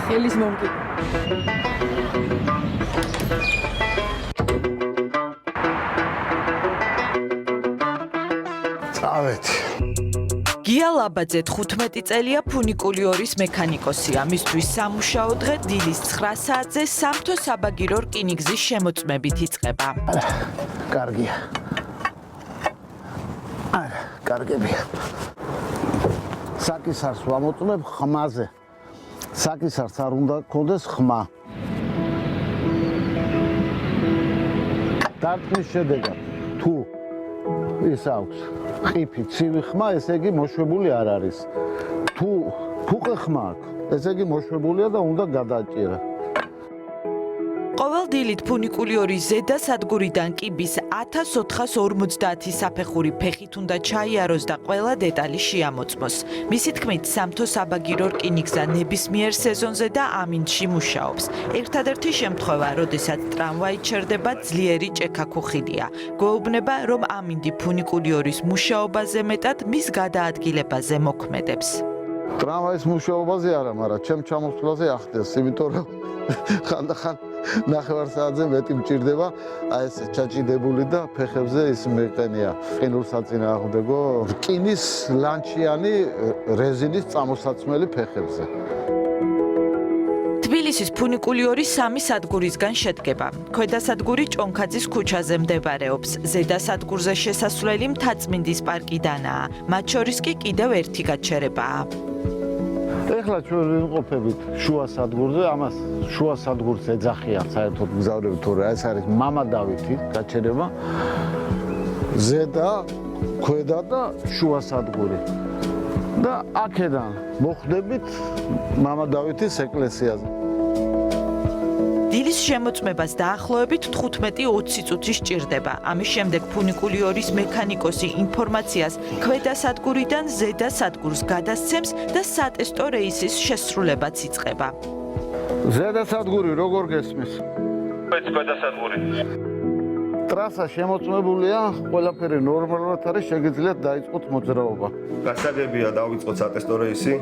ხელის მომკი. წავეთ. გია ლაბაძე 15 წელია ფუნიკულიორის მექანიკოსია. მისთვის სამუშაო დღე დილის 9 საათზე სამთო საბაგირო რკინიგზის შემოწმებით იწყება. კარგია. კარგებია. საკისარს ვამოწმებ ხმაზე. საკისარს არ უნდა გქონდეს ხმა. დარტყმის შედეგად თუ ის აქვს ყიფი ცივი ხმა, ესე იგი მოშვებული არ არის. თუ ფუყე ხმა აქვს, ესე იგი მოშვებულია და უნდა გადააჭირა. ყოველ დილით ფუნიკულიორის ზედა სადგურიდან კიბის 1450 საფეხური ფეხით უნდა ჩაიაროს და ყველა დეტალი შეამოწმოს. მისი თქმით, სამთო საბაგირო რკინიგზა ნებისმიერ სეზონზე და ამინდში მუშაობს. ერთადერთი შემთხვევა, როდესაც ტრამვაი ჩერდება, ძლიერი ჭექაქუხილია. გვეუბნება, რომ ამინდი ფუნიკულიორის მუშაობაზე მეტად მის გადაადგილებაზე მოქმედებს. ტრამვაის მუშაობაზე არა, მაგრამ ჩემ ჩამოსვლაზე ახდენს, იმიტომ რომ ხანდახან 9 საათზე მეტი მჭირდება, აი ეს ჩაჭიდებული და ფეხებზე ის მეყენია. ყინულს აწინააღმდეგო რკინის ლანჩიანი რეზინის წამოსაცმელი ფეხებზე. თბილისის ფუნიკულიორი 3 სადგურისგან შედგება. ქვედა სადგური ჭონქაძის ქუჩაზე მდებარეობს. ზედა სადგურზე შესასვლელი მთაწმინდის პარკიდანაა. მათ შორის კი კიდევ ერთი გაჩერებაა. ეხლა ჩვენ ვიმყოფებით შუა სადგურზე, ამას შუა სადგურს ეძახიან საერთოდ მგზავრები, თორე ეს არის მამა დავითის გაჩერება. ზედა, ქვედა და შუა სადგური. და აქედან მოხვდებით მამა დავითის ეკლესიაზე. დილის შემოწმებას დაახლოებით 15-20 წუთი სჭირდება. ამის შემდეგ ფუნიკულიორის მექანიკოსი ინფორმაციას ქვედა სადგურიდან ზედა სადგურს გადასცემს და სატესტო რეისის შესრულებაც იწყება. ზედა სადგური როგორ გესმის? ქვედა სადგური. ტრასა შემოწმებულია, ყველაფერი ნორმალურად არის, შეგიძლიათ დაიწყოთ მოძრაობა. გასაგებია დავიწყოთ სატესტო რეისი.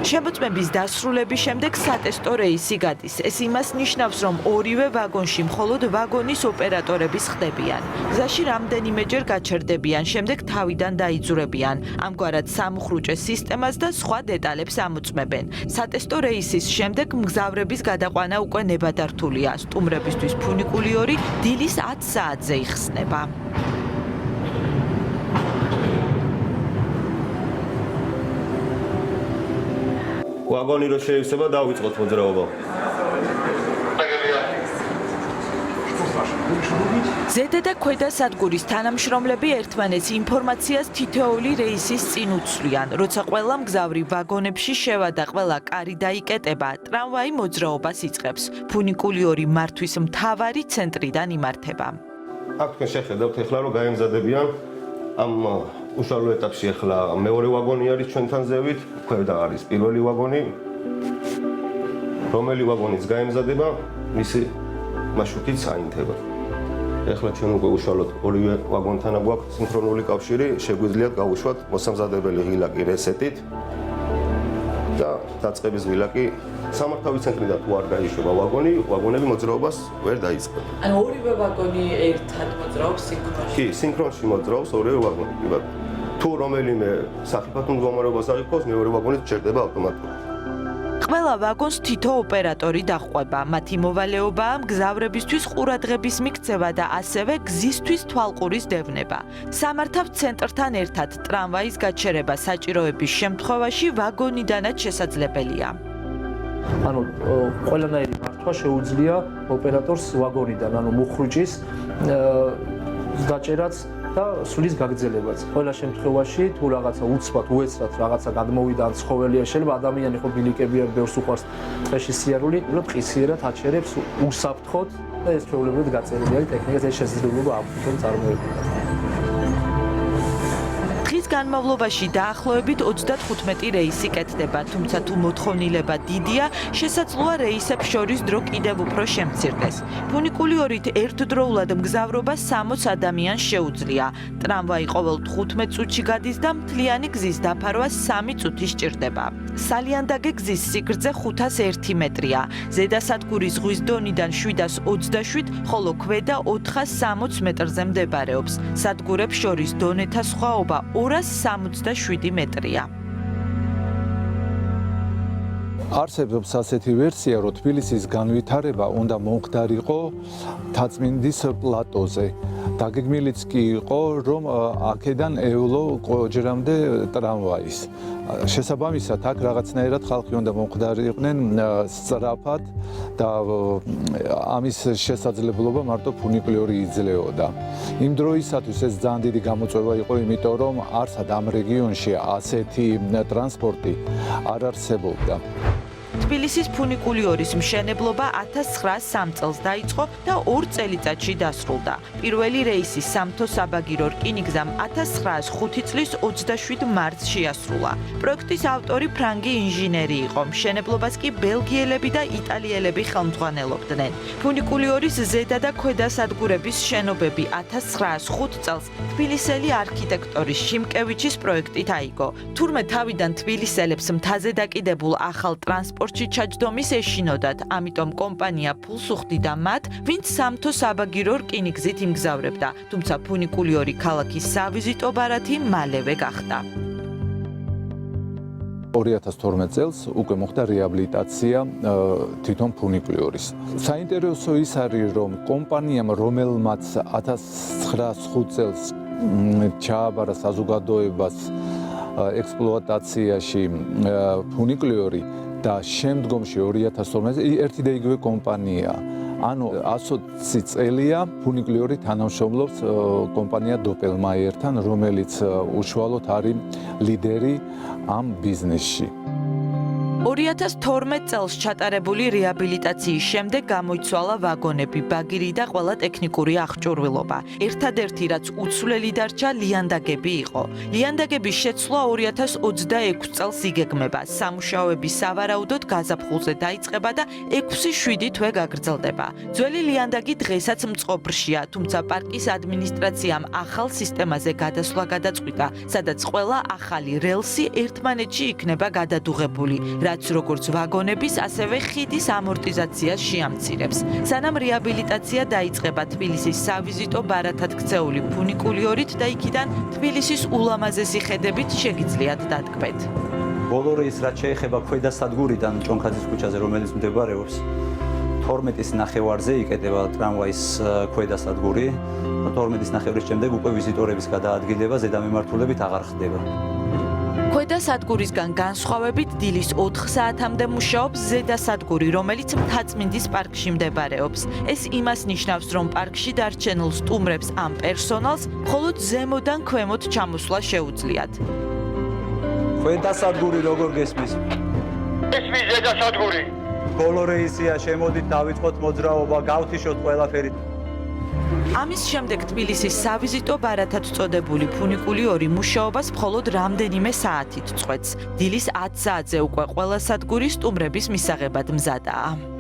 შემოწმების დასრულების შემდეგ სატესტო რეისი გადის. ეს იმას ნიშნავს, რომ ორივე ვაგონში მხოლოდ ვაგონის ოპერატორების ხდებიან. გზაში რამდენიმეჯერ გაჩერდებიან, შემდეგ თავიდან დაიძურებიან. ამგვარად სამუხრუჭე სისტემას და სხვა დეტალებს ამოწმებენ. სატესტო რეისის შემდეგ მგზავრების გადაყვანა უკვე ნებადართულია. სტუმრებისთვის ფუნიკულიორი დილის 10 საათზე იხსნება. ვაგონი რო შეივსება დავიწყოთ მოძრაობა. ზედა და ქვედა სადგურის თანამშრომლები ერთმანეთს ინფორმაციას თითოეული რეისის წინ უცვლიან. როცა ყველა მგზავრი ვაგონებში შევა და ყველა კარი დაიკეტება, ტრამვაი მოძრაობას იწყებს. ფუნიკულიორი მართვის მთავარი ცენტრიდან იმართება. აქ თქვენ შეხედავთ ეხლა რომ გაემზადებიან ამ უშუალო ეტაპში ეხლა მეორე ვაგონი არის ჩვენთან ზევით, ქვედა არის პირველი ვაგონი. რომელი ვაგონიც გაემზადება, მისი მარშრუტიც აინთება. ეხლა ჩვენ უკვე უშუალოდ ორივე ვაგონთან გვაქვს სინქრონული კავშირი, შეგვიძლიათ გავუშვათ მოსამზადებელი ღილაკი რესეტით და დაწყების ღილაკი სამართავის ცენტრიდან თუ არ გაიშვება ვაგონი, ვაგონები მოძრაობას ვერ დაიწყებენ. ანუ ორივე ვაგონი ერთად მოძრაობს სინქრონში. კი, სინქრონში მოძრაობს ორივე ვაგონი. თუ რომელიმე სახიფათო მდგომარეობას აღიქოს, მეორე ვაგონიც ჩერდება ავტომატურად. ყველა ვაგონს თითო ოპერატორი დაჰყვება. მათი მოვალეობაა მგზავრებისთვის ყურადღების მიქცევა და ასევე გზისთვის თვალყურის დევნება. სამართავ ცენტრთან ერთად ტრამვაის გაჩერება საჭიროების შემთხვევაში ვაგონიდანაც შესაძლებელია. ანუ ყველანაირი მართვა შეუძლია ოპერატორს ვაგონიდან, ანუ მუხრუჭის დაჭერაც და სulis გაგრძელებაც. ყველა შემთხვევაში თუ რაღაცა უცბად, უეცრად რაღაცა გადმოვიდა ან ცხოველია, შეიძლება ადამიანი ხო ბილიკებია, ბევრს უყვარს ტყეში სიარული, უბრალოდ ყისიერად აჩერებს უსაფრთხოდ და ეს ჩვეულებრივად გაწერილი არის ტექნიკას, ეს შესაძლებლობა აქვს რომ წარმოედგინოთ. დღის განმავლობაში დაახლოებით 35 რეისი კეთდება, თუმცა თუ მოთხოვნილება დიდია, შესაძლოა რეისებს შორის დრო კიდევ უფრო შემცირდეს. ფუნიკულიორით ერთდროულად მგზავრობა 60 ადამიანს შეუძლია. ტრამვაი ყოველ 15 წუთში გადის და მთლიანი გზის დაფარვა 3 წუთი სჭირდება. სალიანდაგე გზის სიგრძე 501 მეტრია. ზედა სადგური ზღვის დონიდან 727, ხოლო ქვედა 460 მეტრზე მდებარეობს. სადგურებს შორის დონეთა სხვაობა 267 მეტრია. არსებობს ასეთი ვერსია, რომ თბილისის განვითარება უნდა მომხდარიყო თაწმინდის პლატოზე. დაგეგმილიც კი იყო, რომ აქედან ევლო კოჯერამდე ტრამვაის. შესაბამისად, აქ რაღაცნაირად ხალხი უნდა მომხდარიყვნენ სწრაფად და ამის შესაძლებლობა მარტო ფუნიკულორი იძლეოდა. იმ დროისათვის ეს ძალიან დიდი გამოწვევა იყო, იმიტომ რომ არსად ამ რეგიონში ასეთი ტრანსპორტი არ არსებობდა. თბილისის ფუნიკულიორის მშენებლობა 1903 წელს დაიწყო და 2 წელიწადში დასრულდა. პირველი რეისი სამთო საბაგირო რკინიგზამ 1905 წლის 27 მარტს შეასრულა. პროექტის ავტორი ფრანგი ინჟინერი იყო, მშენებლობას კი ბელგიელები და იტალიელები ხელმძღვანელობდნენ. ფუნიკულიორის ზედა და ქვედა სადგურების შენობები 1905 წელს თბილისელი არქიტექტორის შიმკევიჩის პროექტით აიგო. თურმე თავიდან თბილისელებს მთაზე დაკიდებულ ახალ ტრანსპორტში ჩაჯდომის ეშინოდათ, ამიტომ კომპანია ფულს უხდიდა მათ, ვინც სამთო საბაგირო რკინიგზით იმგზავრებდა, თუმცა ფუნიკულიური ქალაქის სავიზიტო ბარათი მალევე გახდა. 2012 წელს უკვე მოხდა რეაბილიტაცია თვითონ ფუნიკულიორის. საინტერესო ის არის, რომ კომპანიამ, რომელმაც 1905 წელს ჩააბარა საზოგადოებას ექსპლუატაციაში ფუნიკულიორი და შემდგომში 2012 ერთი და იგივე კომპანია. ანუ 120 წელია ფუნიკულიორი თანამშრომლობს კომპანია დოპელმაიერთან, რომელიც უშუალოდ არის ლიდერი ამ ბიზნესში. 2012 წელს ჩატარებული რეაბილიტაციის შემდეგ გამოიცვალა ვაგონები, ბაგირი და ყველა ტექნიკური აღჭურვილობა. ერთადერთი რაც უცვლელი დარჩა ლიანდაგები იყო. ლიანდაგების შეცვლა 2026 წელს იგეგმება. სამუშაოები სავარაუდოდ გაზაფხულზე დაიწყება და 6-7 თვე გაგრძელდება. ძველი ლიანდაგი დღესაც მწყობრშია, თუმცა პარკის ადმინისტრაციამ ახალ სისტემაზე გადასვლა გადაწყვიტა, სადაც ყველა ახალი რელსი ერთმანეთში იქნება გადადუღებული. რაც როგორც ვაგონების, ასევე ხიდის ამორტიზაციას შეამცირებს. სანამ რეაბილიტაცია დაიწყება თბილისის სავიზიტო ბარათად ქცეული ფუნიკულიორით და იქიდან თბილისის ულამაზესი ხედებით შეგიძლიათ დატკბეთ. ბოლო რეისს რაც შეეხება ქვედა სადგურიდან ჭონქაძის ქუჩაზე, რომელიც მდებარეობს 12-ის ნახევარზე იკეტება ტრამვაის ქვედა სადგური. 12-ის ნახევრის შემდეგ უკვე ვიზიტორების გადაადგილება ზედამემართულებით აღარ ხდება. ქვედა სადგურისგან განსხვავებით დილის 4 საათამდე მუშაობს ზედა სადგური, რომელიც მთაწმინდის პარკში მდებარეობს. ეს იმას ნიშნავს, რომ პარკში დარჩენილ სტუმრებს ამ პერსონალს მხოლოდ ზემოდან ქვემოთ ჩამოსვლა შეუძლიათ. ქვედა სადგური როგორ გესმის? ესმის ზედა სადგური. ბოლო რეისია, შემოდით დავიწყოთ მოძრაობა, გავთიშოთ ყველაფერი. ამის შემდეგ თბილისის სავიზიტო ბარათად წოდებული ფუნიკულიორი მუშაობას მხოლოდ რამდენიმე საათით წყვეტს. დილის 10 საათზე უკვე ყველა სადგური სტუმრების მისაღებად მზადაა.